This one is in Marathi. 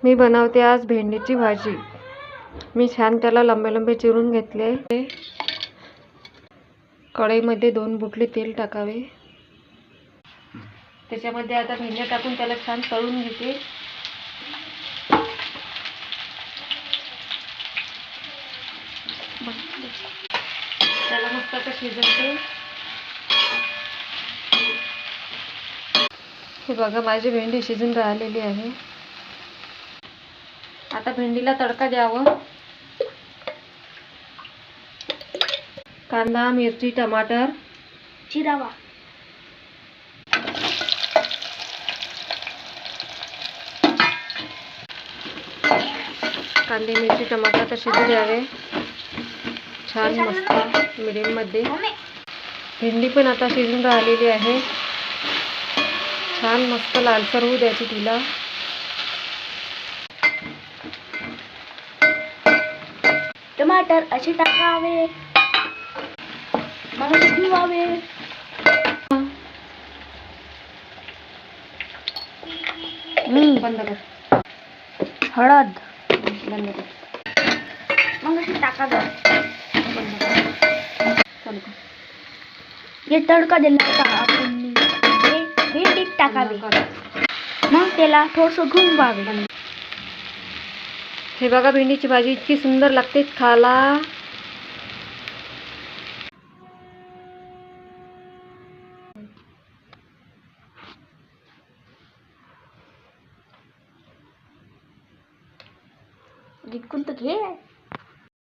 मी बनवते आज भेंडीची भाजी। मी छान त्याला लंबे लंबे चिरून घेतले। कढईमध्ये 2 बुटली तेल टाकावे। त्याच्यामध्ये आता भेंड्या टाकून त्याला छान तळून घेते। त्याला मस्त आता शिजवते। हे बघा माझी भेंडी शिजून राहिलेली आहे। आता भेंडीला तडका द्यावा। कांदा, मिरची, टमाटर चिरावा। कांदे, मिरची, टमाटर तर शिजू द्यावे छान मस्त मीडियम मध्ये। भेंडी पण आता शिजून राहिलेली आहे। छान मस्त लालसर होऊ द्यायची तिला। टमाटर असे टाकावे, मग शिजवावे। बंद कर। हळद बंद कर। मग असे टाकावे। बंद कर। चालू कर। हे तडका दिला होता आपण हे भेंडीत टाकावे। मग त्याला थोडंसं घुमवावे। हे बघा भेंडीची भाजी इतकी सुंदर लागते खायला। जिंकून तर घे।